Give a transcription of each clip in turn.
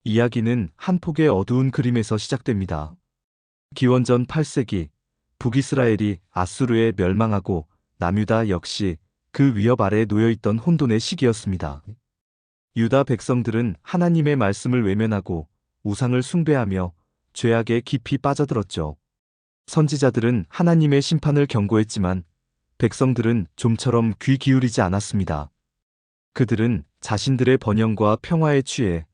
이야기는 한 폭의 어두운 그림에서 시작됩니다. 기원전 8세기 북이스라엘이 아수르에 멸망하고 남유다 역시 그 위협 아래 놓여있던 혼돈의 시기였습니다. 유다 백성들은 하나님의 말씀을 외면하고 우상을 숭배하며 죄악에 깊이 빠져들었죠. 선지자들은 하나님의 심판을 경고했지만 백성들은 좀처럼 귀 기울이지 않았습니다. 그들은 자신들의 번영과 평화에 취해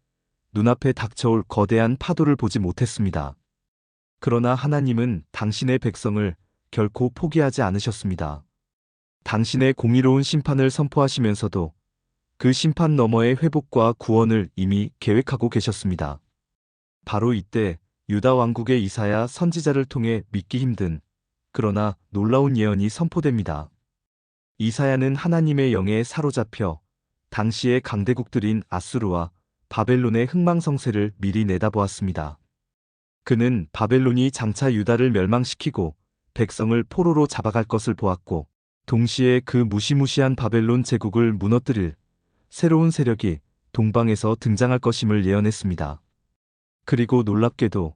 눈앞에 닥쳐올 거대한 파도를 보지 못했습니다. 그러나 하나님은 당신의 백성을 결코 포기하지 않으셨습니다. 당신의 공의로운 심판을 선포하시면서도 그 심판 너머의 회복과 구원을 이미 계획하고 계셨습니다. 바로 이때 유다 왕국의 이사야 선지자를 통해 믿기 힘든 그러나 놀라운 예언이 선포됩니다. 이사야는 하나님의 영에 사로잡혀 당시의 강대국들인 아수르와 바벨론의 흥망성쇠를 미리 내다보았습니다. 그는 바벨론이 장차 유다를 멸망시키고 백성을 포로로 잡아갈 것을 보았고, 동시에 그 무시무시한 바벨론 제국을 무너뜨릴 새로운 세력이 동방에서 등장할 것임을 예언했습니다. 그리고 놀랍게도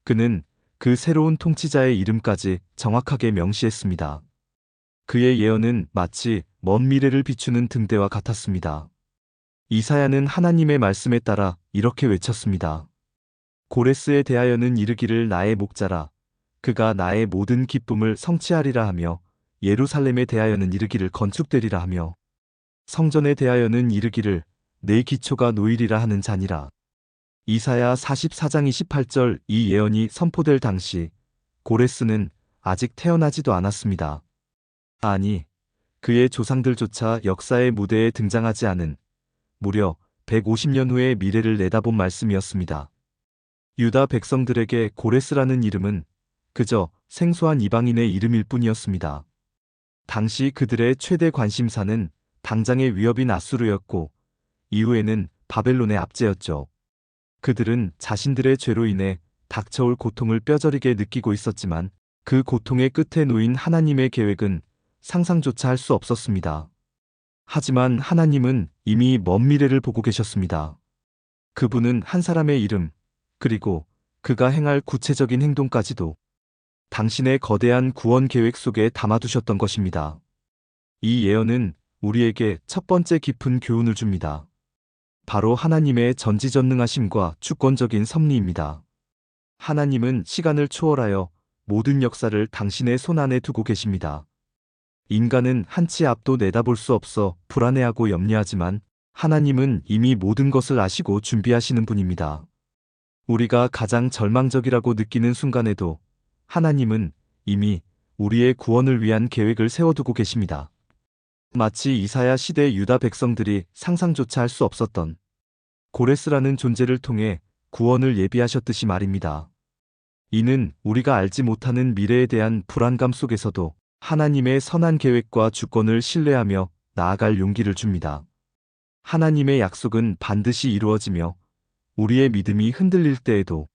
그는 그 새로운 통치자의 이름까지 정확하게 명시했습니다. 그의 예언은 마치 먼 미래를 비추는 등대와 같았습니다. 이사야는 하나님의 말씀에 따라 이렇게 외쳤습니다. 고레스에 대하여는 이르기를 나의 목자라. 그가 나의 모든 기쁨을 성취하리라 하며, 예루살렘에 대하여는 이르기를 건축되리라 하며, 성전에 대하여는 이르기를 내 기초가 놓이리라 하는 자니라. 이사야 44장 28절. 이 예언이 선포될 당시 고레스는 아직 태어나지도 않았습니다. 아니, 그의 조상들조차 역사의 무대에 등장하지 않은 무려 150년 후의 미래를 내다본 말씀이었습니다. 유다 백성들에게 고레스라는 이름은 그저 생소한 이방인의 이름일 뿐이었습니다. 당시 그들의 최대 관심사는 당장의 위협인 아수르였고, 이후에는 바벨론의 압제였죠. 그들은 자신들의 죄로 인해 닥쳐올 고통을 뼈저리게 느끼고 있었지만 그 고통의 끝에 놓인 하나님의 계획은 상상조차 할 수 없었습니다. 하지만 하나님은 이미 먼 미래를 보고 계셨습니다. 그분은 한 사람의 이름, 그리고 그가 행할 구체적인 행동까지도 당신의 거대한 구원 계획 속에 담아두셨던 것입니다. 이 예언은 우리에게 첫 번째 깊은 교훈을 줍니다. 바로 하나님의 전지전능하심과 주권적인 섭리입니다. 하나님은 시간을 초월하여 모든 역사를 당신의 손 안에 두고 계십니다. 인간은 한치 앞도 내다볼 수 없어 불안해하고 염려하지만 하나님은 이미 모든 것을 아시고 준비하시는 분입니다. 우리가 가장 절망적이라고 느끼는 순간에도 하나님은 이미 우리의 구원을 위한 계획을 세워두고 계십니다. 마치 이사야 시대 유다 백성들이 상상조차 할 수 없었던 고레스라는 존재를 통해 구원을 예비하셨듯이 말입니다. 이는 우리가 알지 못하는 미래에 대한 불안감 속에서도 하나님의 선한 계획과 주권을 신뢰하며 나아갈 용기를 줍니다. 하나님의 약속은 반드시 이루어지며 우리의 믿음이 흔들릴 때에도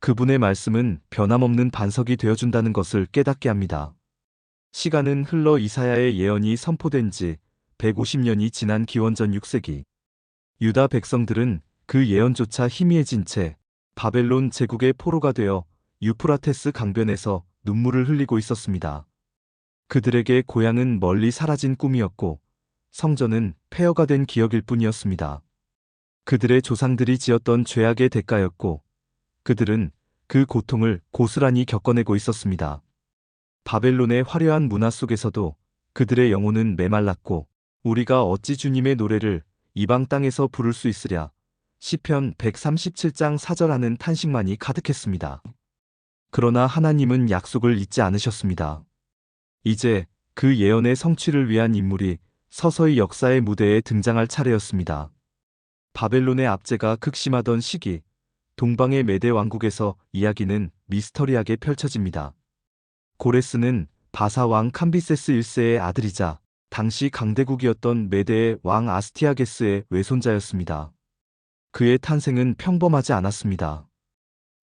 그분의 말씀은 변함없는 반석이 되어준다는 것을 깨닫게 합니다. 시간은 흘러 이사야의 예언이 선포된 지 150년이 지난 기원전 6세기. 유다 백성들은 그 예언조차 희미해진 채 바벨론 제국의 포로가 되어 유프라테스 강변에서 눈물을 흘리고 있었습니다. 그들에게 고향은 멀리 사라진 꿈이었고 성전은 폐허가 된 기억일 뿐이었습니다. 그들의 조상들이 지었던 죄악의 대가였고 그들은 그 고통을 고스란히 겪어내고 있었습니다. 바벨론의 화려한 문화 속에서도 그들의 영혼은 메말랐고, 우리가 어찌 주님의 노래를 이방 땅에서 부를 수 있으랴. 시편 137장 4절 하는 탄식만이 가득했습니다. 그러나 하나님은 약속을 잊지 않으셨습니다. 이제 그 예언의 성취를 위한 인물이 서서히 역사의 무대에 등장할 차례였습니다. 바벨론의 압제가 극심하던 시기, 동방의 메대 왕국에서 이야기는 미스터리하게 펼쳐집니다. 고레스는 바사 왕 캄비세스 1세의 아들이자 당시 강대국이었던 메대의 왕 아스티아게스의 외손자였습니다. 그의 탄생은 평범하지 않았습니다.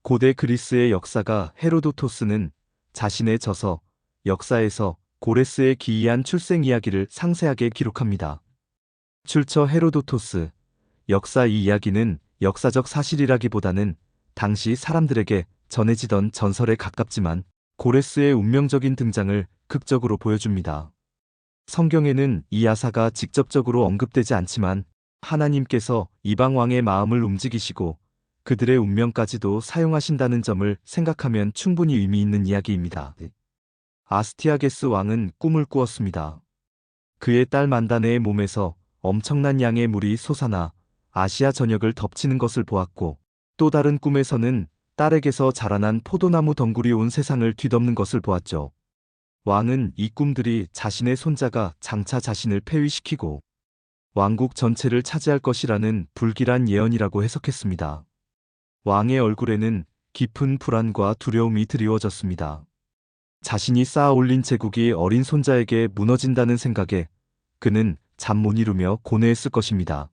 고대 그리스의 역사가 헤로도토스는 자신의 저서 역사에서 고레스의 기이한 출생 이야기를 상세하게 기록합니다. 출처 헤로도토스. 역사. 이 이야기는 역사적 사실이라기보다는 당시 사람들에게 전해지던 전설에 가깝지만 고레스의 운명적인 등장을 극적으로 보여줍니다. 성경에는 이 야사가 직접적으로 언급되지 않지만 하나님께서 이방 왕의 마음을 움직이시고 그들의 운명까지도 사용하신다는 점을 생각하면 충분히 의미 있는 이야기입니다. 아스티아게스 왕은 꿈을 꾸었습니다. 그의 딸 만다네의 몸에서 엄청난 양의 물이 솟아나 아시아 전역을 덮치는 것을 보았고, 또 다른 꿈에서는 딸에게서 자라난 포도나무 덩굴이 온 세상을 뒤덮는 것을 보았죠. 왕은 이 꿈들이 자신의 손자가 장차 자신을 폐위시키고 왕국 전체를 차지할 것이라는 불길한 예언이라고 해석했습니다. 왕의 얼굴에는 깊은 불안과 두려움이 드리워졌습니다. 자신이 쌓아 올린 제국이 어린 손자에게 무너진다는 생각에 그는 잠 못 이루며 고뇌했을 것입니다.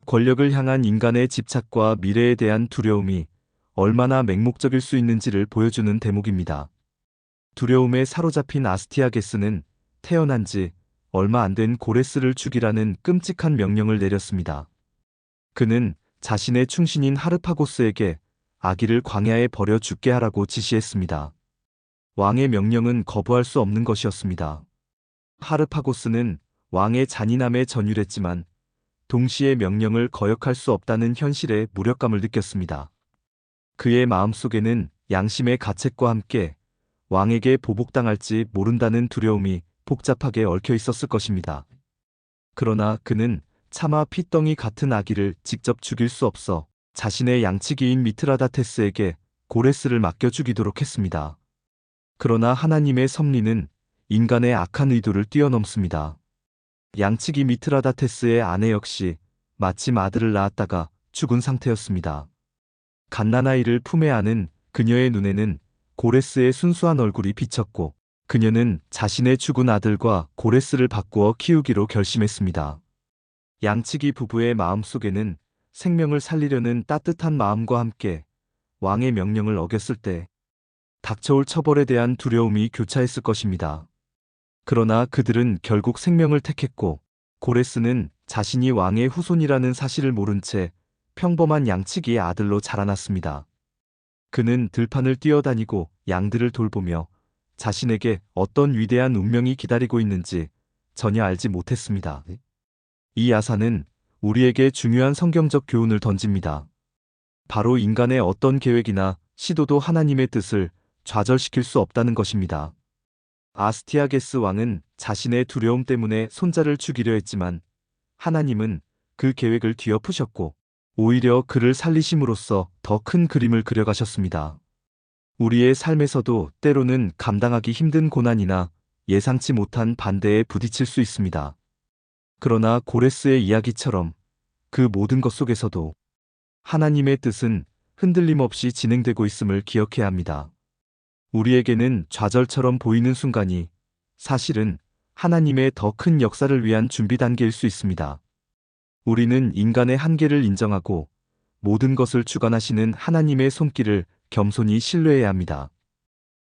권력을 향한 인간의 집착과 미래에 대한 두려움이 얼마나 맹목적일 수 있는지를 보여주는 대목입니다. 두려움에 사로잡힌 아스티아게스는 태어난 지 얼마 안 된 고레스를 죽이라는 끔찍한 명령을 내렸습니다. 그는 자신의 충신인 하르파고스에게 아기를 광야에 버려 죽게 하라고 지시했습니다. 왕의 명령은 거부할 수 없는 것이었습니다. 하르파고스는 왕의 잔인함에 전율했지만 동시에 명령을 거역할 수 없다는 현실에 무력감을 느꼈습니다. 그의 마음속에는 양심의 가책과 함께 왕에게 보복당할지 모른다는 두려움이 복잡하게 얽혀 있었을 것입니다. 그러나 그는 차마 핏덩이 같은 아기를 직접 죽일 수 없어 자신의 양치기인 미트라다테스에게 고레스를 맡겨 죽이도록 했습니다. 그러나 하나님의 섭리는 인간의 악한 의도를 뛰어넘습니다. 양치기 미트라다테스의 아내 역시 마침 아들을 낳았다가 죽은 상태였습니다. 갓난아이를 품에 안은 그녀의 눈에는 고레스의 순수한 얼굴이 비쳤고 그녀는 자신의 죽은 아들과 고레스를 바꾸어 키우기로 결심했습니다. 양치기 부부의 마음속에는 생명을 살리려는 따뜻한 마음과 함께 왕의 명령을 어겼을 때 닥쳐올 처벌에 대한 두려움이 교차했을 것입니다. 그러나 그들은 결국 생명을 택했고 고레스는 자신이 왕의 후손이라는 사실을 모른 채 평범한 양치기의 아들로 자라났습니다. 그는 들판을 뛰어다니고 양들을 돌보며 자신에게 어떤 위대한 운명이 기다리고 있는지 전혀 알지 못했습니다. 이 야사는 우리에게 중요한 성경적 교훈을 던집니다. 바로 인간의 어떤 계획이나 시도도 하나님의 뜻을 좌절시킬 수 없다는 것입니다. 아스티아게스 왕은 자신의 두려움 때문에 손자를 죽이려 했지만 하나님은 그 계획을 뒤엎으셨고 오히려 그를 살리심으로써 더 큰 그림을 그려가셨습니다. 우리의 삶에서도 때로는 감당하기 힘든 고난이나 예상치 못한 반대에 부딪힐 수 있습니다. 그러나 고레스의 이야기처럼 그 모든 것 속에서도 하나님의 뜻은 흔들림 없이 진행되고 있음을 기억해야 합니다. 우리에게는 좌절처럼 보이는 순간이 사실은 하나님의 더 큰 역사를 위한 준비 단계일 수 있습니다. 우리는 인간의 한계를 인정하고 모든 것을 주관하시는 하나님의 손길을 겸손히 신뢰해야 합니다.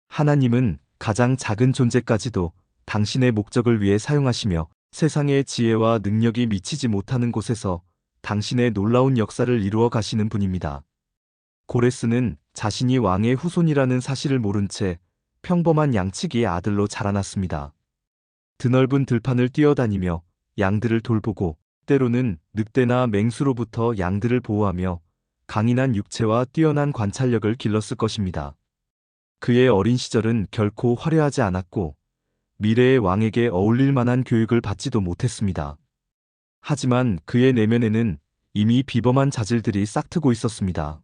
하나님은 가장 작은 존재까지도 당신의 목적을 위해 사용하시며 세상의 지혜와 능력이 미치지 못하는 곳에서 당신의 놀라운 역사를 이루어 가시는 분입니다. 고레스는 자신이 왕의 후손이라는 사실을 모른 채 평범한 양치기의 아들로 자라났습니다. 드넓은 들판을 뛰어다니며 양들을 돌보고 때로는 늑대나 맹수로부터 양들을 보호하며 강인한 육체와 뛰어난 관찰력을 길렀을 것입니다. 그의 어린 시절은 결코 화려하지 않았고 미래의 왕에게 어울릴 만한 교육을 받지도 못했습니다. 하지만 그의 내면에는 이미 비범한 자질들이 싹트고 있었습니다.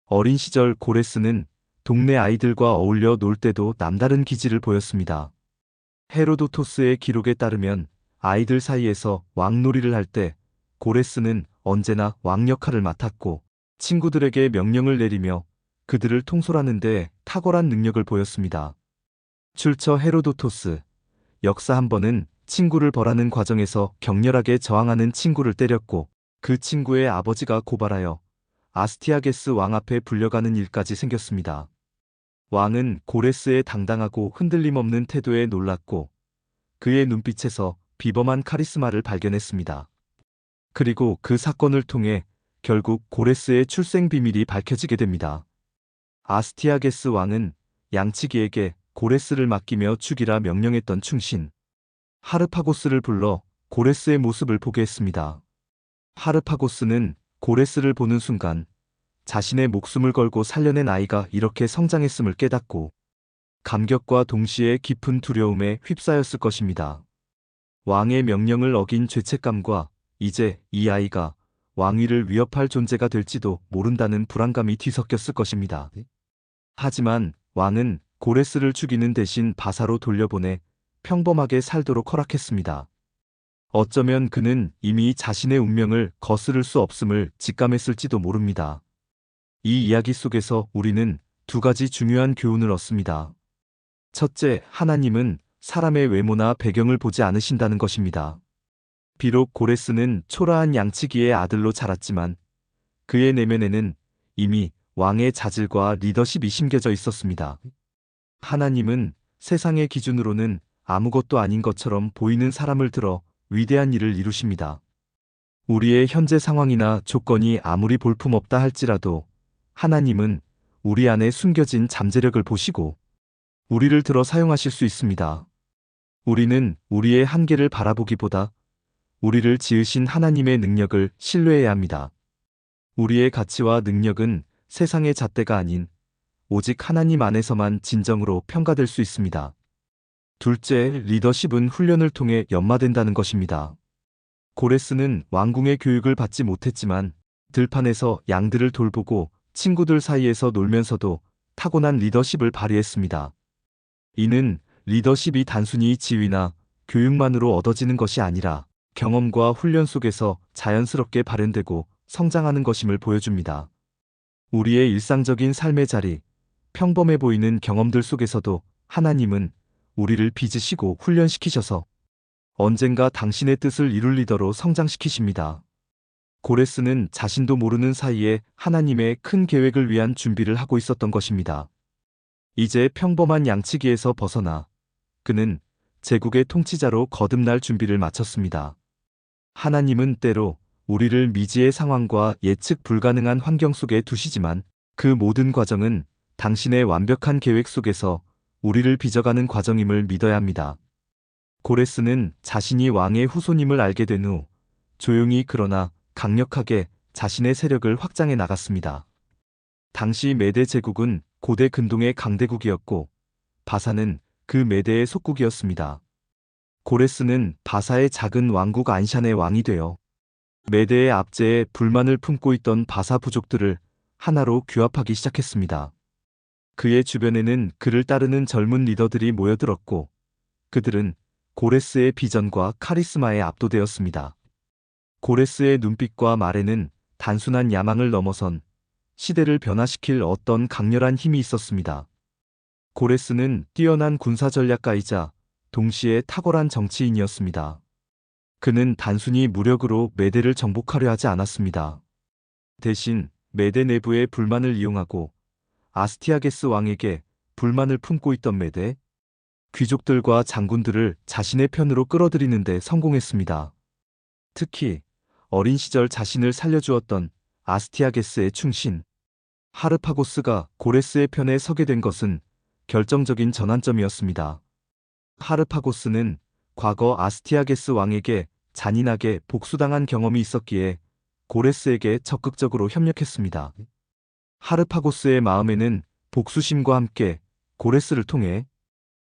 어린 시절 고레스는 동네 아이들과 어울려 놀 때도 남다른 기질을 보였습니다. 헤로도토스의 기록에 따르면 아이들 사이에서 왕놀이를 할 때 고레스는 언제나 왕 역할을 맡았고 친구들에게 명령을 내리며 그들을 통솔하는 데 탁월한 능력을 보였습니다. 출처 헤로도토스. 역사 한 번은 친구를 벌하는 과정에서 격렬하게 저항하는 친구를 때렸고 그 친구의 아버지가 고발하여 아스티아게스 왕 앞에 불려가는 일까지 생겼습니다. 왕은 고레스의 당당하고 흔들림 없는 태도에 놀랐고 그의 눈빛에서 비범한 카리스마를 발견했습니다. 그리고 그 사건을 통해 결국 고레스의 출생 비밀이 밝혀지게 됩니다. 아스티아게스 왕은 양치기에게 고레스를 맡기며 죽이라 명령했던 충신 하르파고스를 불러 고레스의 모습을 보게 했습니다. 하르파고스는 고레스를 보는 순간 자신의 목숨을 걸고 살려낸 아이가 이렇게 성장했음을 깨닫고 감격과 동시에 깊은 두려움에 휩싸였을 것입니다. 왕의 명령을 어긴 죄책감과 이제 이 아이가 왕위를 위협할 존재가 될지도 모른다는 불안감이 뒤섞였을 것입니다. 하지만 왕은 고레스를 죽이는 대신 바사로 돌려보내 평범하게 살도록 허락했습니다. 어쩌면 그는 이미 자신의 운명을 거스를 수 없음을 직감했을지도 모릅니다. 이 이야기 속에서 우리는 두 가지 중요한 교훈을 얻습니다. 첫째, 하나님은 사람의 외모나 배경을 보지 않으신다는 것입니다. 비록 고레스는 초라한 양치기의 아들로 자랐지만 그의 내면에는 이미 왕의 자질과 리더십이 심겨져 있었습니다. 하나님은 세상의 기준으로는 아무것도 아닌 것처럼 보이는 사람을 들어 위대한 일을 이루십니다. 우리의 현재 상황이나 조건이 아무리 볼품없다 할지라도 하나님은 우리 안에 숨겨진 잠재력을 보시고 우리를 들어 사용하실 수 있습니다. 우리는 우리의 한계를 바라보기보다 우리를 지으신 하나님의 능력을 신뢰해야 합니다. 우리의 가치와 능력은 세상의 잣대가 아닌 오직 하나님 안에서만 진정으로 평가될 수 있습니다. 둘째, 리더십은 훈련을 통해 연마된다는 것입니다. 고레스는 왕궁의 교육을 받지 못했지만 들판에서 양들을 돌보고 친구들 사이에서 놀면서도 타고난 리더십을 발휘했습니다. 이는 리더십이 단순히 지위나 교육만으로 얻어지는 것이 아니라 경험과 훈련 속에서 자연스럽게 발현되고 성장하는 것임을 보여줍니다. 우리의 일상적인 삶의 자리, 평범해 보이는 경험들 속에서도 하나님은 우리를 빚으시고 훈련시키셔서 언젠가 당신의 뜻을 이룰 리더로 성장시키십니다. 고레스는 자신도 모르는 사이에 하나님의 큰 계획을 위한 준비를 하고 있었던 것입니다. 이제 평범한 양치기에서 벗어나 그는 제국의 통치자로 거듭날 준비를 마쳤습니다. 하나님은 때로 우리를 미지의 상황과 예측 불가능한 환경 속에 두시지만 그 모든 과정은 당신의 완벽한 계획 속에서 우리를 빚어가는 과정임을 믿어야 합니다. 고레스는 자신이 왕의 후손임을 알게 된 후 조용히 그러나 강력하게 자신의 세력을 확장해 나갔습니다. 당시 메데 제국은 고대 근동의 강대국이었고 바사는 그 메데의 속국이었습니다. 고레스는 바사의 작은 왕국 안샨의 왕이 되어 메데의 압제에 불만을 품고 있던 바사 부족들을 하나로 규합하기 시작했습니다. 그의 주변에는 그를 따르는 젊은 리더들이 모여들었고 그들은 고레스의 비전과 카리스마에 압도되었습니다. 고레스의 눈빛과 말에는 단순한 야망을 넘어선 시대를 변화시킬 어떤 강렬한 힘이 있었습니다. 고레스는 뛰어난 군사 전략가이자 동시에 탁월한 정치인이었습니다. 그는 단순히 무력으로 메데를 정복하려 하지 않았습니다. 대신 메데 내부의 불만을 이용하고 아스티아게스 왕에게 불만을 품고 있던 메데 귀족들과 장군들을 자신의 편으로 끌어들이는 데 성공했습니다. 특히 어린 시절 자신을 살려주었던 아스티아게스의 충신 하르파고스가 고레스의 편에 서게 된 것은 결정적인 전환점이었습니다. 하르파고스는 과거 아스티아게스 왕에게 잔인하게 복수당한 경험이 있었기에 고레스에게 적극적으로 협력했습니다. 하르파고스의 마음에는 복수심과 함께 고레스를 통해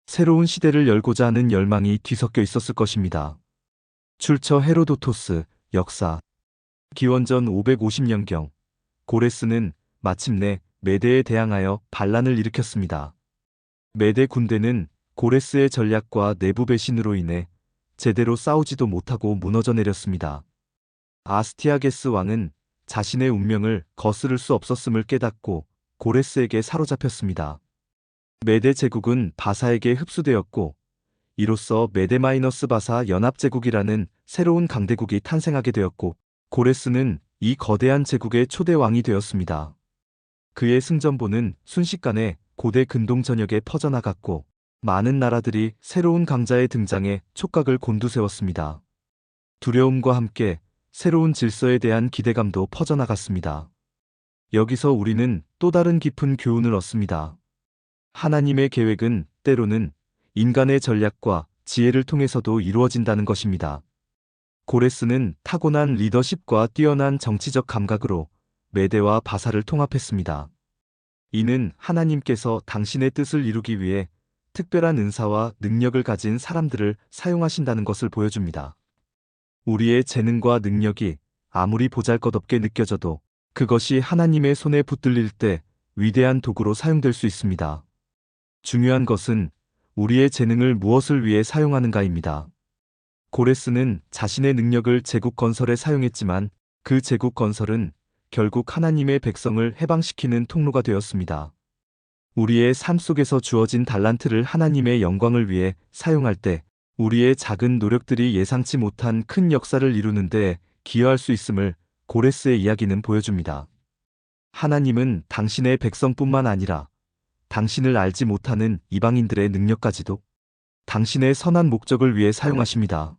새로운 시대를 열고자 하는 열망이 뒤섞여 있었을 것입니다. 출처 헤로도토스, 역사. 기원전 550년경, 고레스는 마침내 메데에 대항하여 반란을 일으켰습니다. 메데 군대는 고레스의 전략과 내부 배신으로 인해 제대로 싸우지도 못하고 무너져 내렸습니다. 아스티아게스 왕은 자신의 운명을 거스를 수 없었음을 깨닫고 고레스에게 사로잡혔습니다. 메데 제국은 바사에게 흡수되었고 이로써 메데-바사 연합제국이라는 새로운 강대국이 탄생하게 되었고 고레스는 이 거대한 제국의 초대 왕이 되었습니다. 그의 승전보는 순식간에 고대 근동 전역에 퍼져나갔고 많은 나라들이 새로운 강자의 등장에 촉각을 곤두세웠습니다. 두려움과 함께 새로운 질서에 대한 기대감도 퍼져나갔습니다. 여기서 우리는 또 다른 깊은 교훈을 얻습니다. 하나님의 계획은 때로는 인간의 전략과 지혜를 통해서도 이루어진다는 것입니다. 고레스는 타고난 리더십과 뛰어난 정치적 감각으로 메대와 바사를 통합했습니다. 이는 하나님께서 당신의 뜻을 이루기 위해 특별한 은사와 능력을 가진 사람들을 사용하신다는 것을 보여줍니다. 우리의 재능과 능력이 아무리 보잘것없게 느껴져도 그것이 하나님의 손에 붙들릴 때 위대한 도구로 사용될 수 있습니다. 중요한 것은 우리의 재능을 무엇을 위해 사용하는가입니다. 고레스는 자신의 능력을 제국 건설에 사용했지만 그 제국 건설은 결국 하나님의 백성을 해방시키는 통로가 되었습니다. 우리의 삶 속에서 주어진 달란트를 하나님의 영광을 위해 사용할 때 우리의 작은 노력들이 예상치 못한 큰 역사를 이루는 데 기여할 수 있음을 고레스의 이야기는 보여줍니다. 하나님은 당신의 백성뿐만 아니라 당신을 알지 못하는 이방인들의 능력까지도 당신의 선한 목적을 위해 사용하십니다.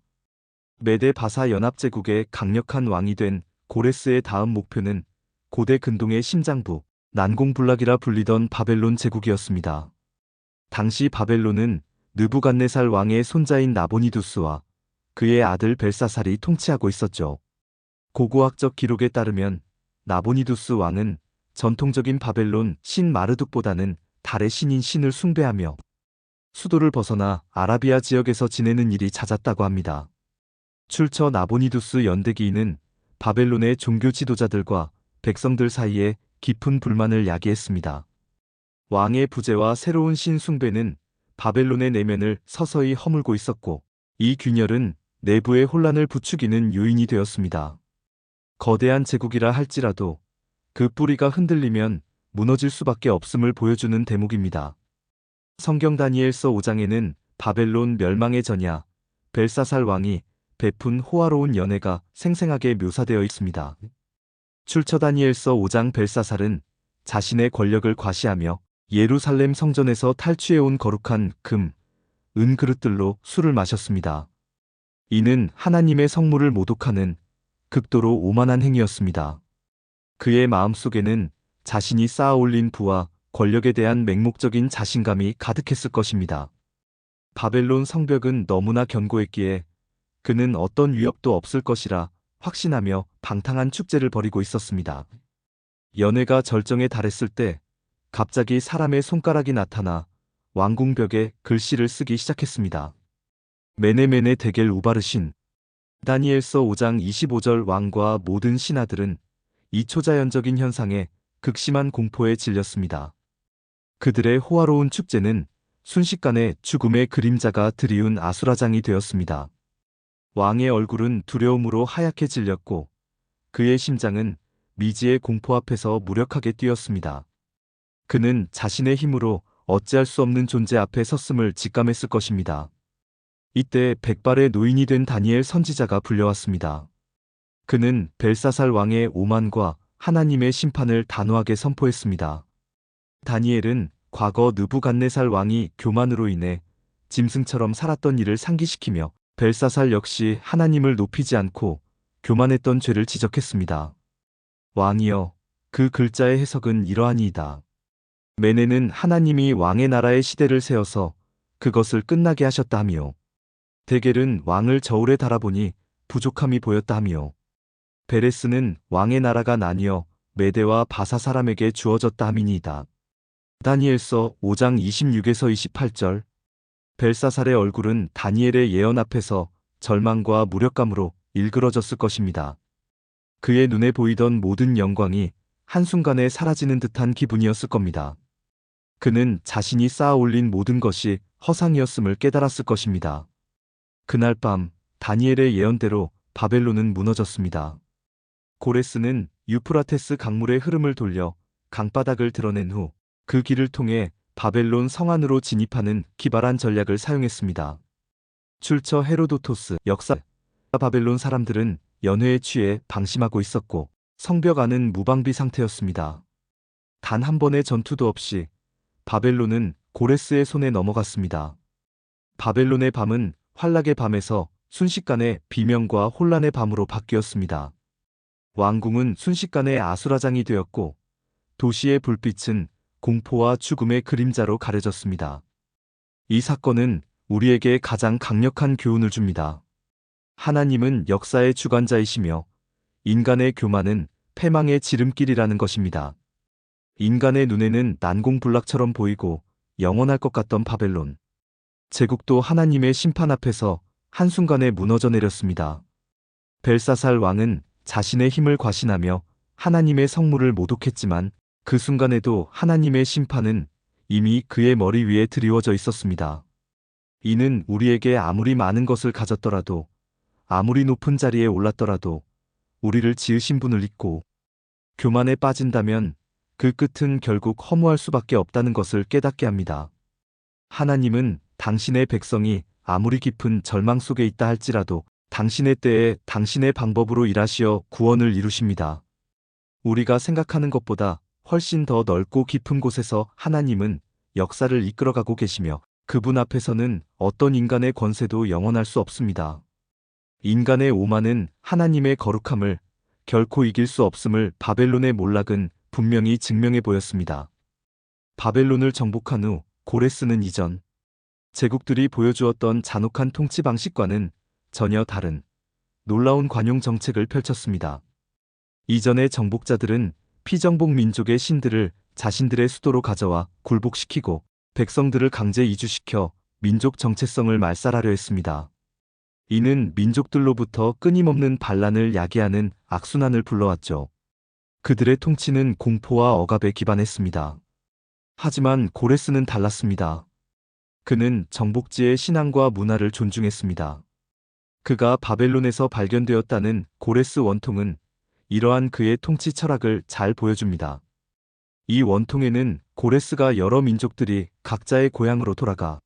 메데 바사 연합제국의 강력한 왕이 된 고레스의 다음 목표는 고대 근동의 심장부, 난공불락이라 불리던 바벨론 제국이었습니다. 당시 바벨론은 느부갓네살 왕의 손자인 나보니두스와 그의 아들 벨사살이 통치하고 있었죠. 고고학적 기록에 따르면 나보니두스 왕은 전통적인 바벨론 신 마르둑보다는 달의 신인 신을 숭배하며 수도를 벗어나 아라비아 지역에서 지내는 일이 잦았다고 합니다. 출처 나보니두스 연대기인은 바벨론의 종교 지도자들과 백성들 사이에 깊은 불만을 야기했습니다. 왕의 부재와 새로운 신 숭배는 바벨론의 내면을 서서히 허물고 있었고 이 균열은 내부의 혼란을 부추기는 요인이 되었습니다. 거대한 제국이라 할지라도 그 뿌리가 흔들리면 무너질 수밖에 없음을 보여주는 대목입니다. 성경 다니엘서 5장에는 바벨론 멸망의 전야 벨사살 왕이 베푼 호화로운 연회가 생생하게 묘사되어 있습니다. 출처 다니엘서 5장 벨사살은 자신의 권력을 과시하며 예루살렘 성전에서 탈취해온 거룩한 금, 은 그릇들로 술을 마셨습니다. 이는 하나님의 성물을 모독하는 극도로 오만한 행위였습니다. 그의 마음속에는 자신이 쌓아올린 부와 권력에 대한 맹목적인 자신감이 가득했을 것입니다. 바벨론 성벽은 너무나 견고했기에 그는 어떤 위협도 없을 것이라 확신하며 방탕한 축제를 벌이고 있었습니다. 연회가 절정에 달했을 때 갑자기 사람의 손가락이 나타나 왕궁벽에 글씨를 쓰기 시작했습니다. 메네메네 데겔 우바르신. 다니엘서 5장 25절 왕과 모든 신하들은 이 초자연적인 현상에 극심한 공포에 질렸습니다. 그들의 호화로운 축제는 순식간에 죽음의 그림자가 드리운 아수라장이 되었습니다. 왕의 얼굴은 두려움으로 하얗게 질렸고 그의 심장은 미지의 공포 앞에서 무력하게 뛰었습니다. 그는 자신의 힘으로 어찌할 수 없는 존재 앞에 섰음을 직감했을 것입니다. 이때 백발의 노인이 된 다니엘 선지자가 불려왔습니다. 그는 벨사살 왕의 오만과 하나님의 심판을 단호하게 선포했습니다. 다니엘은 과거 느부갓네살 왕이 교만으로 인해 짐승처럼 살았던 일을 상기시키며 벨사살 역시 하나님을 높이지 않고 교만했던 죄를 지적했습니다. 왕이여, 그 글자의 해석은 이러하니이다. 메네는 하나님이 왕의 나라의 시대를 세워서 그것을 끝나게 하셨다 하며 데겔은 왕을 저울에 달아보니 부족함이 보였다 하며 베레스는 왕의 나라가 나뉘어 메대와 바사 사람에게 주어졌다 함이니이다. 다니엘서 5장 26에서 28절. 벨사살의 얼굴은 다니엘의 예언 앞에서 절망과 무력감으로 일그러졌을 것입니다. 그의 눈에 보이던 모든 영광이 한순간에 사라지는 듯한 기분이었을 겁니다. 그는 자신이 쌓아올린 모든 것이 허상이었음을 깨달았을 것입니다. 그날 밤 다니엘의 예언대로 바벨론은 무너졌습니다. 고레스는 유프라테스 강물의 흐름을 돌려 강바닥을 드러낸 후 그 길을 통해 바벨론 성안으로 진입하는 기발한 전략을 사용했습니다. 출처 헤로도토스 역사. 바벨론 사람들은 연회에 취해 방심하고 있었고 성벽 안은 무방비 상태였습니다. 단 한 번의 전투도 없이 바벨론은 고레스의 손에 넘어갔습니다. 바벨론의 밤은 환락의 밤에서 순식간에 비명과 혼란의 밤으로 바뀌었습니다. 왕궁은 순식간에 아수라장이 되었고 도시의 불빛은 공포와 죽음의 그림자로 가려졌습니다. 이 사건은 우리에게 가장 강력한 교훈을 줍니다. 하나님은 역사의 주관자이시며 인간의 교만은 패망의 지름길이라는 것입니다. 인간의 눈에는 난공불락처럼 보이고 영원할 것 같던 바벨론 제국도 하나님의 심판 앞에서 한순간에 무너져 내렸습니다. 벨사살 왕은 자신의 힘을 과신하며 하나님의 성물을 모독했지만 그 순간에도 하나님의 심판은 이미 그의 머리 위에 드리워져 있었습니다. 이는 우리에게 아무리 많은 것을 가졌더라도 아무리 높은 자리에 올랐더라도 우리를 지으신 분을 잊고 교만에 빠진다면 그 끝은 결국 허무할 수밖에 없다는 것을 깨닫게 합니다. 하나님은 당신의 백성이 아무리 깊은 절망 속에 있다 할지라도 당신의 때에 당신의 방법으로 일하시어 구원을 이루십니다. 우리가 생각하는 것보다 훨씬 더 넓고 깊은 곳에서 하나님은 역사를 이끌어가고 계시며 그분 앞에서는 어떤 인간의 권세도 영원할 수 없습니다. 인간의 오만은 하나님의 거룩함을 결코 이길 수 없음을 바벨론의 몰락은 분명히 증명해 보였습니다. 바벨론을 정복한 후 고레스는 이전 제국들이 보여주었던 잔혹한 통치 방식과는 전혀 다른 놀라운 관용 정책을 펼쳤습니다. 이전의 정복자들은 피정복 민족의 신들을 자신들의 수도로 가져와 굴복시키고 백성들을 강제 이주시켜 민족 정체성을 말살하려 했습니다. 이는 민족들로부터 끊임없는 반란을 야기하는 악순환을 불러왔죠. 그들의 통치는 공포와 억압에 기반했습니다. 하지만 고레스는 달랐습니다. 그는 정복지의 신앙과 문화를 존중했습니다. 그가 바벨론에서 발견되었다는 고레스 원통은 이러한 그의 통치 철학을 잘 보여줍니다. 이 원통에는 고레스가 여러 민족들이 각자의 고향으로 돌아가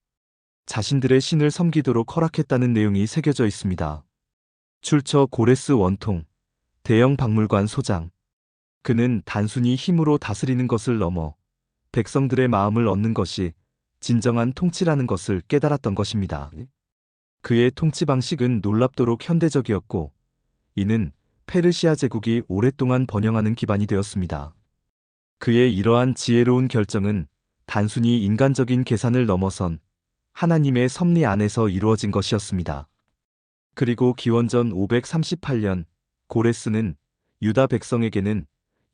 자신들의 신을 섬기도록 허락했다는 내용이 새겨져 있습니다. 출처 고레스 원통, 대형 박물관 소장. 그는 단순히 힘으로 다스리는 것을 넘어 백성들의 마음을 얻는 것이 진정한 통치라는 것을 깨달았던 것입니다. 그의 통치 방식은 놀랍도록 현대적이었고 이는 페르시아 제국이 오랫동안 번영하는 기반이 되었습니다. 그의 이러한 지혜로운 결정은 단순히 인간적인 계산을 넘어선 하나님의 섭리 안에서 이루어진 것이었습니다. 그리고 기원전 538년 고레스는 유다 백성에게는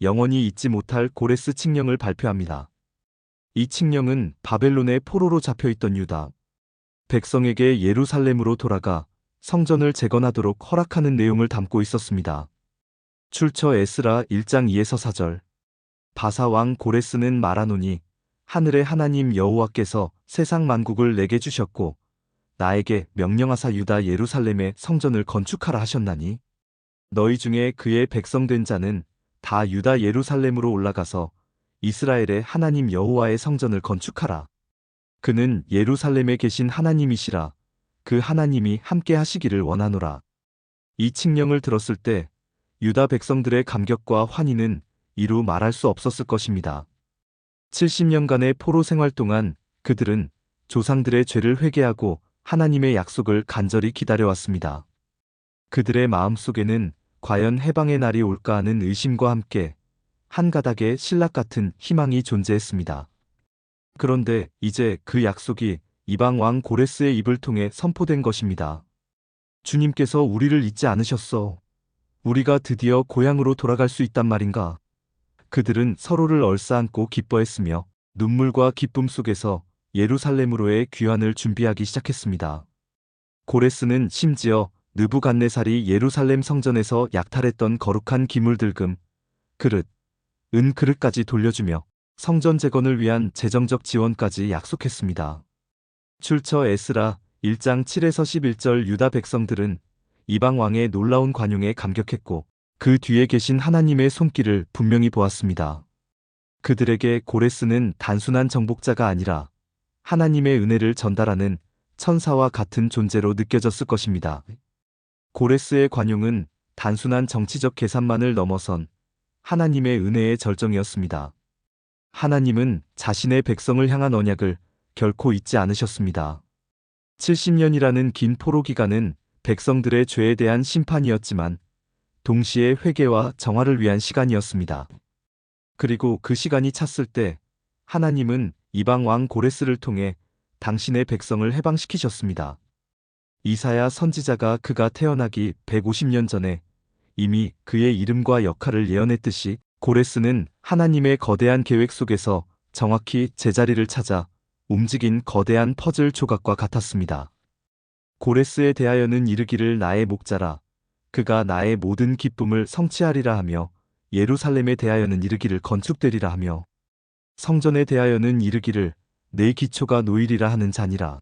영원히 잊지 못할 고레스 칙령을 발표합니다. 이 칙령은 바벨론의 포로로 잡혀있던 유다 백성에게 예루살렘으로 돌아가 성전을 재건하도록 허락하는 내용을 담고 있었습니다. 출처 에스라 1장 2에서 4절. 바사 왕 고레스는 말하노니 하늘의 하나님 여호와께서 세상 만국을 내게 주셨고 나에게 명령하사 유다 예루살렘에 성전을 건축하라 하셨나니 너희 중에 그의 백성된 자는 다 유다 예루살렘으로 올라가서 이스라엘의 하나님 여호와의 성전을 건축하라. 그는 예루살렘에 계신 하나님이시라. 그 하나님이 함께 하시기를 원하노라. 이 칙령을 들었을 때 유다 백성들의 감격과 환희는 이루 말할 수 없었을 것입니다. 70년간의 포로 생활 동안 그들은 조상들의 죄를 회개하고 하나님의 약속을 간절히 기다려왔습니다. 그들의 마음속에는 과연 해방의 날이 올까 하는 의심과 함께 한 가닥의 신락 같은 희망이 존재했습니다. 그런데 이제 그 약속이 이방 왕 고레스의 입을 통해 선포된 것입니다. 주님께서 우리를 잊지 않으셨어. 우리가 드디어 고향으로 돌아갈 수 있단 말인가? 그들은 서로를 얼싸안고 기뻐했으며 눈물과 기쁨 속에서 예루살렘으로의 귀환을 준비하기 시작했습니다. 고레스는 심지어 느부갓네살이 예루살렘 성전에서 약탈했던 거룩한 기물들금, 그릇, 은 그릇까지 돌려주며 성전 재건을 위한 재정적 지원까지 약속했습니다. 출처 에스라 1장 7에서 11절. 유다 백성들은 이방 왕의 놀라운 관용에 감격했고 그 뒤에 계신 하나님의 손길을 분명히 보았습니다. 그들에게 고레스는 단순한 정복자가 아니라 하나님의 은혜를 전달하는 천사와 같은 존재로 느껴졌을 것입니다. 고레스의 관용은 단순한 정치적 계산만을 넘어선 하나님의 은혜의 절정이었습니다. 하나님은 자신의 백성을 향한 언약을 결코 잊지 않으셨습니다. 70년이라는 긴 포로 기간은 백성들의 죄에 대한 심판이었지만 동시에 회개와 정화를 위한 시간이었습니다. 그리고 그 시간이 찼을 때 하나님은 이방 왕 고레스를 통해 당신의 백성을 해방시키셨습니다. 이사야 선지자가 그가 태어나기 150년 전에 이미 그의 이름과 역할을 예언했듯이 고레스는 하나님의 거대한 계획 속에서 정확히 제자리를 찾아 움직인 거대한 퍼즐 조각과 같았습니다. 고레스에 대하여는 이르기를 나의 목자라 그가 나의 모든 기쁨을 성취하리라 하며 예루살렘에 대하여는 이르기를 건축되리라 하며 성전에 대하여는 이르기를 내 기초가 놓이리라 하는 자니라.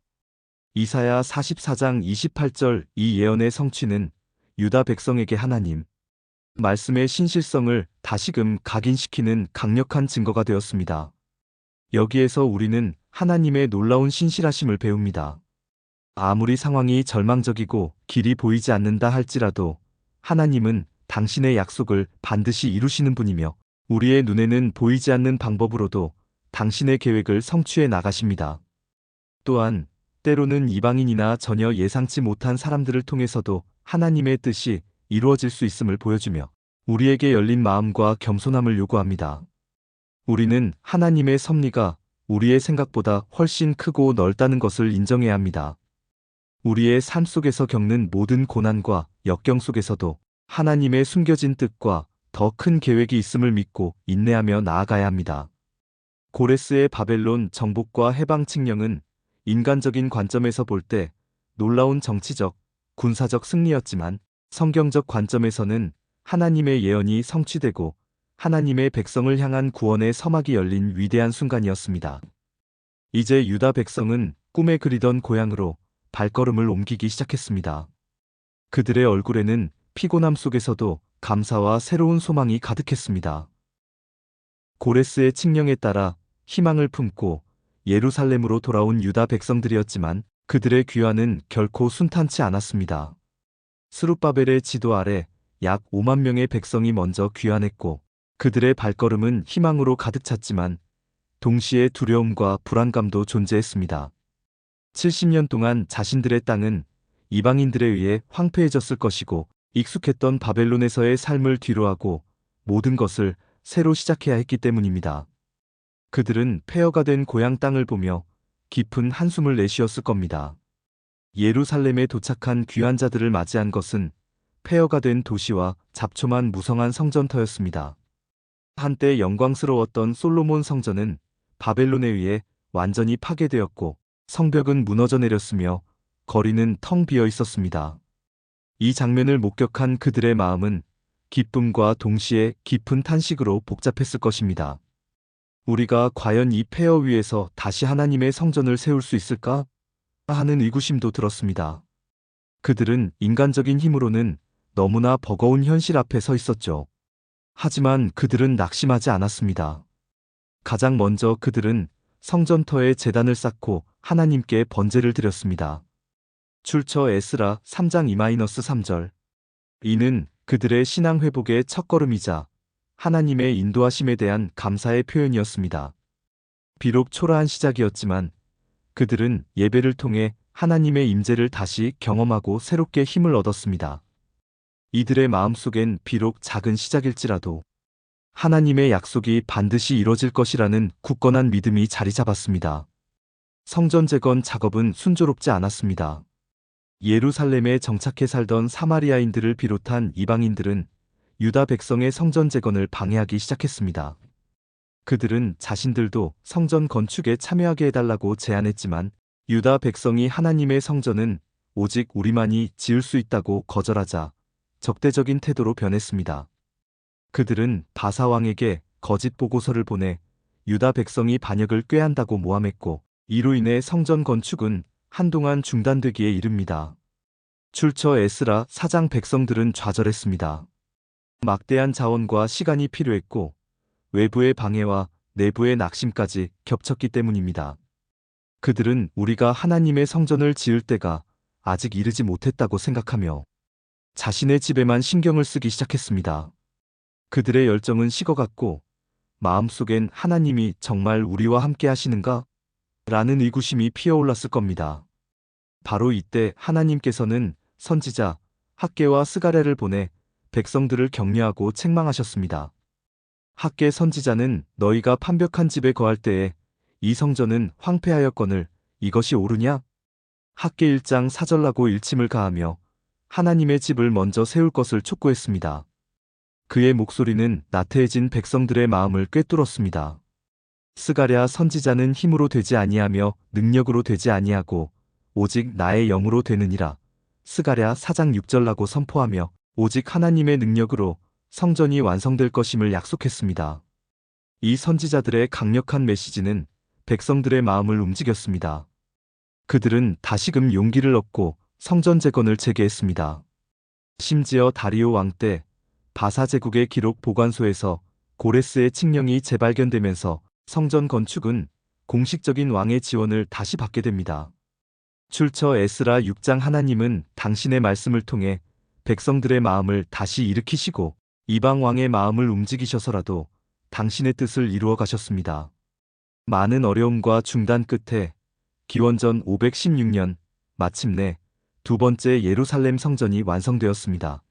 이사야 44장 28절 이 예언의 성취는 유다 백성에게 하나님 말씀의 신실성을 다시금 각인시키는 강력한 증거가 되었습니다. 여기에서 우리는 하나님의 놀라운 신실하심을 배웁니다. 아무리 상황이 절망적이고 길이 보이지 않는다 할지라도 하나님은 당신의 약속을 반드시 이루시는 분이며 우리의 눈에는 보이지 않는 방법으로도 당신의 계획을 성취해 나가십니다. 또한 때로는 이방인이나 전혀 예상치 못한 사람들을 통해서도 하나님의 뜻이 이루어질 수 있음을 보여주며 우리에게 열린 마음과 겸손함을 요구합니다. 우리는 하나님의 섭리가 우리의 생각보다 훨씬 크고 넓다는 것을 인정해야 합니다. 우리의 삶 속에서 겪는 모든 고난과 역경 속에서도 하나님의 숨겨진 뜻과 더 큰 계획이 있음을 믿고 인내하며 나아가야 합니다. 고레스의 바벨론 정복과 해방 칙령은 인간적인 관점에서 볼 때 놀라운 정치적, 군사적 승리였지만 성경적 관점에서는 하나님의 예언이 성취되고 하나님의 백성을 향한 구원의 서막이 열린 위대한 순간이었습니다. 이제 유다 백성은 꿈에 그리던 고향으로 발걸음을 옮기기 시작했습니다. 그들의 얼굴에는 피곤함 속에서도 감사와 새로운 소망이 가득했습니다. 고레스의 칙령에 따라 희망을 품고 예루살렘으로 돌아온 유다 백성들이었지만 그들의 귀환은 결코 순탄치 않았습니다. 스룹바벨의 지도 아래 약 5만 명의 백성이 먼저 귀환했고 그들의 발걸음은 희망으로 가득 찼지만 동시에 두려움과 불안감도 존재했습니다. 70년 동안 자신들의 땅은 이방인들에 의해 황폐해졌을 것이고 익숙했던 바벨론에서의 삶을 뒤로하고 모든 것을 새로 시작해야 했기 때문입니다. 그들은 폐허가 된 고향 땅을 보며 깊은 한숨을 내쉬었을 겁니다. 예루살렘에 도착한 귀환자들을 맞이한 것은 폐허가 된 도시와 잡초만 무성한 성전터였습니다. 한때 영광스러웠던 솔로몬 성전은 바벨론에 의해 완전히 파괴되었고 성벽은 무너져 내렸으며 거리는 텅 비어 있었습니다. 이 장면을 목격한 그들의 마음은 기쁨과 동시에 깊은 탄식으로 복잡했을 것입니다. 우리가 과연 이 폐허 위에서 다시 하나님의 성전을 세울 수 있을까? 하는 의구심도 들었습니다. 그들은 인간적인 힘으로는 너무나 버거운 현실 앞에 서 있었죠. 하지만 그들은 낙심하지 않았습니다. 가장 먼저 그들은 성전터에 제단을 쌓고 하나님께 번제를 드렸습니다. 출처 에스라 3장 2-3절. 이는 그들의 신앙 회복의 첫걸음이자 하나님의 인도하심에 대한 감사의 표현이었습니다. 비록 초라한 시작이었지만 그들은 예배를 통해 하나님의 임재를 다시 경험하고 새롭게 힘을 얻었습니다. 이들의 마음속엔 비록 작은 시작일지라도 하나님의 약속이 반드시 이뤄질 것이라는 굳건한 믿음이 자리 잡았습니다. 성전 재건 작업은 순조롭지 않았습니다. 예루살렘에 정착해 살던 사마리아인들을 비롯한 이방인들은 유다 백성의 성전 재건을 방해하기 시작했습니다. 그들은 자신들도 성전 건축에 참여하게 해달라고 제안했지만 유다 백성이 하나님의 성전은 오직 우리만이 지을 수 있다고 거절하자 적대적인 태도로 변했습니다. 그들은 바사 왕에게 거짓 보고서를 보내 유다 백성이 반역을 꾀한다고 모함했고 이로 인해 성전 건축은 한동안 중단되기에 이릅니다. 출처 에스라 4장 백성들은 좌절했습니다. 막대한 자원과 시간이 필요했고 외부의 방해와 내부의 낙심까지 겹쳤기 때문입니다. 그들은 우리가 하나님의 성전을 지을 때가 아직 이르지 못했다고 생각하며 자신의 집에만 신경을 쓰기 시작했습니다. 그들의 열정은 식어갔고 마음속엔 하나님이 정말 우리와 함께 하시는가? 라는 의구심이 피어올랐을 겁니다. 바로 이때 하나님께서는 선지자 학개와 스가랴를 보내 백성들을 격려하고 책망하셨습니다. 학개 선지자는 너희가 판벽한 집에 거할 때에 이 성전은 황폐하였거늘 이것이 옳으냐? 학개 1장 4절라고 일침을 가하며 하나님의 집을 먼저 세울 것을 촉구했습니다. 그의 목소리는 나태해진 백성들의 마음을 꿰뚫었습니다. 스가랴 선지자는 힘으로 되지 아니하며 능력으로 되지 아니하고 오직 나의 영으로 되느니라. 스가랴 4장 6절라고 선포하며 오직 하나님의 능력으로 성전이 완성될 것임을 약속했습니다. 이 선지자들의 강력한 메시지는 백성들의 마음을 움직였습니다. 그들은 다시금 용기를 얻고 성전 재건을 재개했습니다. 심지어 다리오 왕 때 바사 제국의 기록 보관소에서 고레스의 칙령이 재발견되면서 성전 건축은 공식적인 왕의 지원을 다시 받게 됩니다. 출처 에스라 6장 하나님은 당신의 말씀을 통해 백성들의 마음을 다시 일으키시고 이방 왕의 마음을 움직이셔서라도 당신의 뜻을 이루어 가셨습니다. 많은 어려움과 중단 끝에 기원전 516년 마침내 두 번째 예루살렘 성전이 완성되었습니다.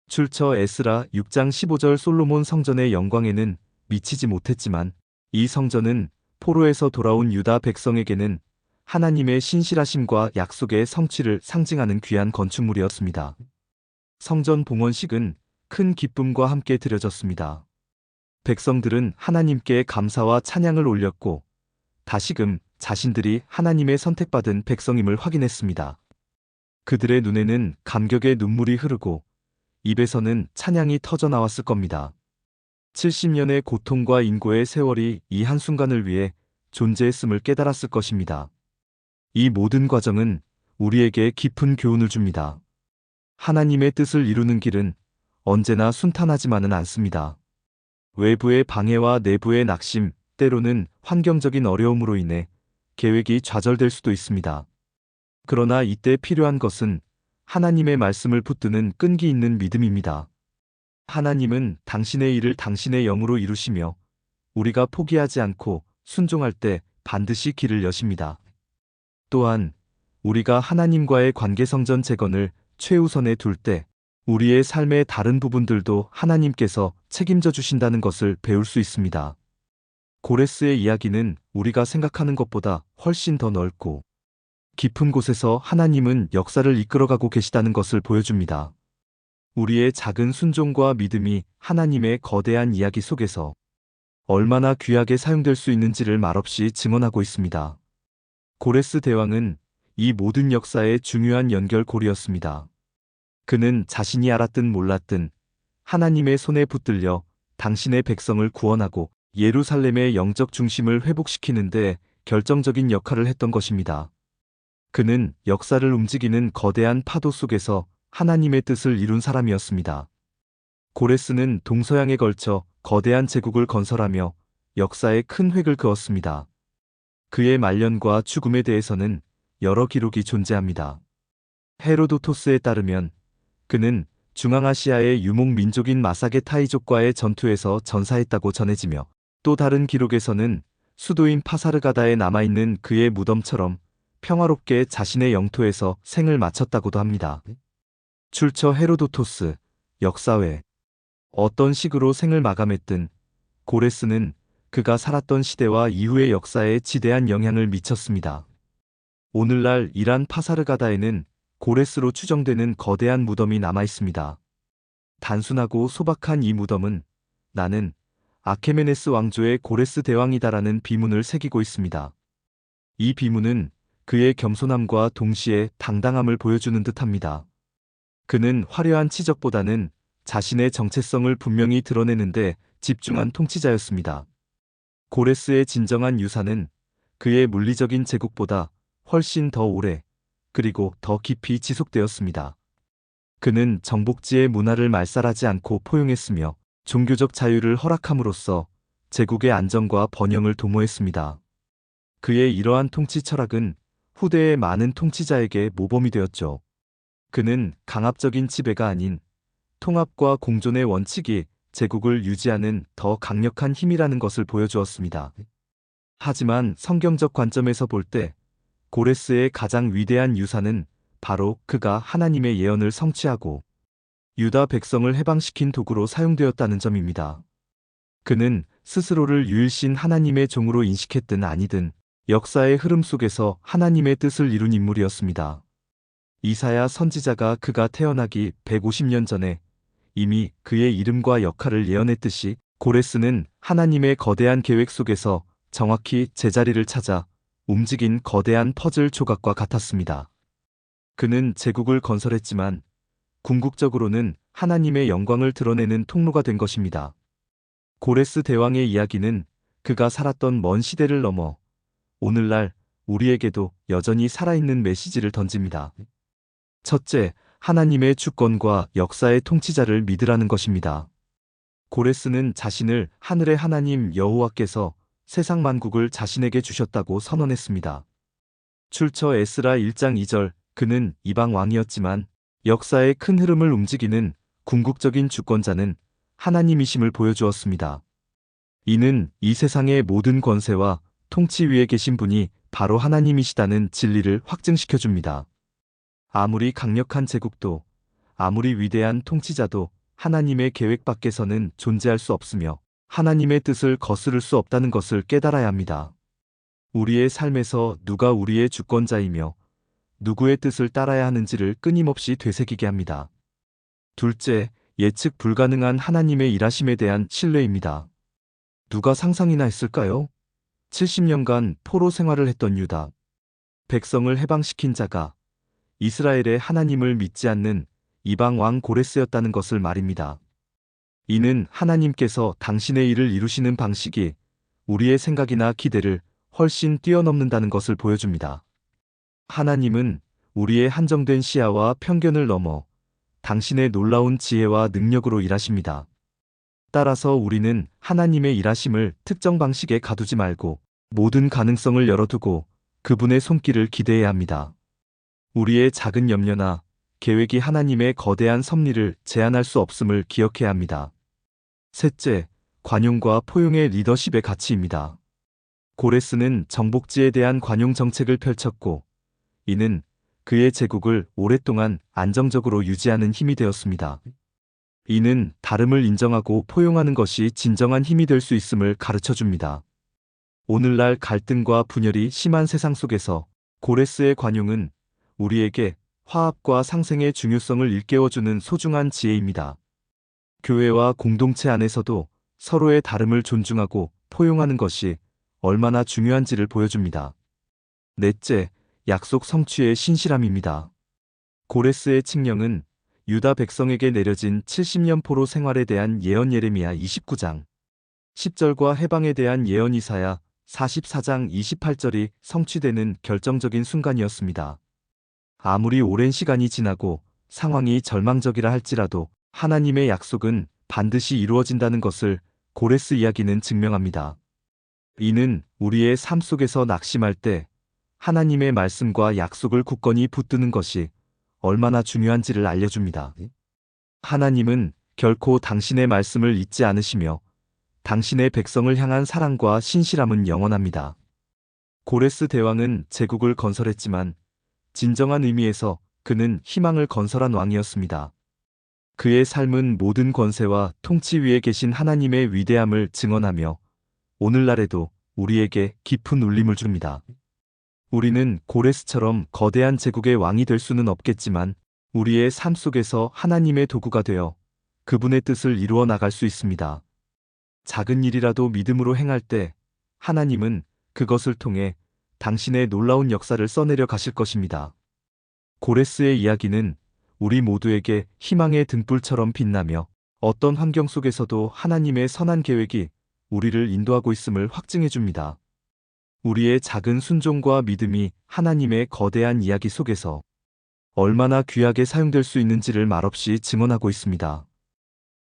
출처 에스라 6장 15절 솔로몬 성전의 영광에는 미치지 못했지만 이 성전은 포로에서 돌아온 유다 백성에게는 하나님의 신실하심과 약속의 성취를 상징하는 귀한 건축물이었습니다. 성전 봉헌식은 큰 기쁨과 함께 드려졌습니다. 백성들은 하나님께 감사와 찬양을 올렸고 다시금 자신들이 하나님의 선택받은 백성임을 확인했습니다. 그들의 눈에는 감격의 눈물이 흐르고 입에서는 찬양이 터져나왔을 겁니다. 70년의 고통과 인고의 세월이 이 한순간을 위해 존재했음을 깨달았을 것입니다. 이 모든 과정은 우리에게 깊은 교훈을 줍니다. 하나님의 뜻을 이루는 길은 언제나 순탄하지만은 않습니다. 외부의 방해와 내부의 낙심, 때로는 환경적인 어려움으로 인해 계획이 좌절될 수도 있습니다. 그러나 이때 필요한 것은 하나님의 말씀을 붙드는 끈기 있는 믿음입니다. 하나님은 당신의 일을 당신의 영으로 이루시며 우리가 포기하지 않고 순종할 때 반드시 길을 여십니다. 또한 우리가 하나님과의 관계 성전 재건을 최우선에 둘 때 우리의 삶의 다른 부분들도 하나님께서 책임져 주신다는 것을 배울 수 있습니다. 고레스의 이야기는 우리가 생각하는 것보다 훨씬 더 넓고 깊은 곳에서 하나님은 역사를 이끌어가고 계시다는 것을 보여줍니다. 우리의 작은 순종과 믿음이 하나님의 거대한 이야기 속에서 얼마나 귀하게 사용될 수 있는지를 말없이 증언하고 있습니다. 고레스 대왕은 이 모든 역사의 중요한 연결고리였습니다. 그는 자신이 알았든 몰랐든 하나님의 손에 붙들려 당신의 백성을 구원하고 예루살렘의 영적 중심을 회복시키는 데 결정적인 역할을 했던 것입니다. 그는 역사를 움직이는 거대한 파도 속에서 하나님의 뜻을 이룬 사람이었습니다. 고레스는 동서양에 걸쳐 거대한 제국을 건설하며 역사에 큰 획을 그었습니다. 그의 말년과 죽음에 대해서는 여러 기록이 존재합니다. 헤로도토스에 따르면 그는 중앙아시아의 유목 민족인 마사게 타이족과의 전투에서 전사했다고 전해지며 또 다른 기록에서는 수도인 파사르가다에 남아있는 그의 무덤처럼 평화롭게 자신의 영토에서 생을 마쳤다고도 합니다. 출처 헤로도토스, 역사회. 어떤 식으로 생을 마감했든 고레스는 그가 살았던 시대와 이후의 역사에 지대한 영향을 미쳤습니다. 오늘날 이란 파사르가다에는 고레스로 추정되는 거대한 무덤이 남아있습니다. 단순하고 소박한 이 무덤은 나는 아케메네스 왕조의 고레스 대왕이다라는 비문을 새기고 있습니다. 이 비문은 그의 겸손함과 동시에 당당함을 보여주는 듯합니다. 그는 화려한 치적보다는 자신의 정체성을 분명히 드러내는데 집중한 통치자였습니다. 고레스의 진정한 유산은 그의 물리적인 제국보다 훨씬 더 오래 그리고 더 깊이 지속되었습니다. 그는 정복지의 문화를 말살하지 않고 포용했으며 종교적 자유를 허락함으로써 제국의 안정과 번영을 도모했습니다. 그의 이러한 통치 철학은 후대의 많은 통치자에게 모범이 되었죠. 그는 강압적인 지배가 아닌 통합과 공존의 원칙이 제국을 유지하는 더 강력한 힘이라는 것을 보여주었습니다. 하지만 성경적 관점에서 볼 때 고레스의 가장 위대한 유산은 바로 그가 하나님의 예언을 성취하고 유다 백성을 해방시킨 도구로 사용되었다는 점입니다. 그는 스스로를 유일신 하나님의 종으로 인식했든 아니든 역사의 흐름 속에서 하나님의 뜻을 이룬 인물이었습니다. 이사야 선지자가 그가 태어나기 150년 전에 이미 그의 이름과 역할을 예언했듯이 고레스는 하나님의 거대한 계획 속에서 정확히 제자리를 찾아 움직인 거대한 퍼즐 조각과 같았습니다. 그는 제국을 건설했지만 궁극적으로는 하나님의 영광을 드러내는 통로가 된 것입니다. 고레스 대왕의 이야기는 그가 살았던 먼 시대를 넘어 오늘날 우리에게도 여전히 살아있는 메시지를 던집니다. 첫째, 하나님의 주권과 역사의 통치자를 믿으라는 것입니다. 고레스는 자신을 하늘의 하나님 여호와께서 세상 만국을 자신에게 주셨다고 선언했습니다. 출처 에스라 1장 2절, 그는 이방 왕이었지만 역사의 큰 흐름을 움직이는 궁극적인 주권자는 하나님이심을 보여주었습니다. 이는 이 세상의 모든 권세와 통치 위에 계신 분이 바로 하나님이시다는 진리를 확증시켜줍니다. 아무리 강력한 제국도, 아무리 위대한 통치자도 하나님의 계획 밖에서는 존재할 수 없으며 하나님의 뜻을 거스를 수 없다는 것을 깨달아야 합니다. 우리의 삶에서 누가 우리의 주권자이며 누구의 뜻을 따라야 하는지를 끊임없이 되새기게 합니다. 둘째, 예측 불가능한 하나님의 일하심에 대한 신뢰입니다. 누가 상상이나 했을까요? 70년간 포로 생활을 했던 유다 백성을 해방시킨 자가 이스라엘의 하나님을 믿지 않는 이방 왕 고레스였다는 것을 말입니다. 이는 하나님께서 당신의 일을 이루시는 방식이 우리의 생각이나 기대를 훨씬 뛰어넘는다는 것을 보여줍니다. 하나님은 우리의 한정된 시야와 편견을 넘어 당신의 놀라운 지혜와 능력으로 일하십니다. 따라서 우리는 하나님의 일하심을 특정 방식에 가두지 말고 모든 가능성을 열어두고 그분의 손길을 기대해야 합니다. 우리의 작은 염려나 계획이 하나님의 거대한 섭리를 제한할 수 없음을 기억해야 합니다. 셋째, 관용과 포용의 리더십의 가치입니다. 고레스는 정복지에 대한 관용 정책을 펼쳤고 이는 그의 제국을 오랫동안 안정적으로 유지하는 힘이 되었습니다. 이는 다름을 인정하고 포용하는 것이 진정한 힘이 될 수 있음을 가르쳐줍니다. 오늘날 갈등과 분열이 심한 세상 속에서 고레스의 관용은 우리에게 화합과 상생의 중요성을 일깨워주는 소중한 지혜입니다. 교회와 공동체 안에서도 서로의 다름을 존중하고 포용하는 것이 얼마나 중요한지를 보여줍니다. 넷째, 약속 성취의 신실함입니다. 고레스의 칙령은 유다 백성에게 내려진 70년 포로 생활에 대한 예언 예레미야 29장 10절과 해방에 대한 예언 이사야 44장 28절이 성취되는 결정적인 순간이었습니다. 아무리 오랜 시간이 지나고 상황이 절망적이라 할지라도 하나님의 약속은 반드시 이루어진다는 것을 고레스 이야기는 증명합니다. 이는 우리의 삶 속에서 낙심할 때 하나님의 말씀과 약속을 굳건히 붙드는 것이 얼마나 중요한지를 알려줍니다. 하나님은 결코 당신의 말씀을 잊지 않으시며 당신의 백성을 향한 사랑과 신실함은 영원합니다. 고레스 대왕은 제국을 건설했지만 진정한 의미에서 그는 희망을 건설한 왕이었습니다. 그의 삶은 모든 권세와 통치 위에 계신 하나님의 위대함을 증언하며 오늘날에도 우리에게 깊은 울림을 줍니다. 우리는 고레스처럼 거대한 제국의 왕이 될 수는 없겠지만 우리의 삶 속에서 하나님의 도구가 되어 그분의 뜻을 이루어 나갈 수 있습니다. 작은 일이라도 믿음으로 행할 때 하나님은 그것을 통해 당신의 놀라운 역사를 써내려 가실 것입니다. 고레스의 이야기는 우리 모두에게 희망의 등불처럼 빛나며 어떤 환경 속에서도 하나님의 선한 계획이 우리를 인도하고 있음을 확증해 줍니다. 우리의 작은 순종과 믿음이 하나님의 거대한 이야기 속에서 얼마나 귀하게 사용될 수 있는지를 말없이 증언하고 있습니다.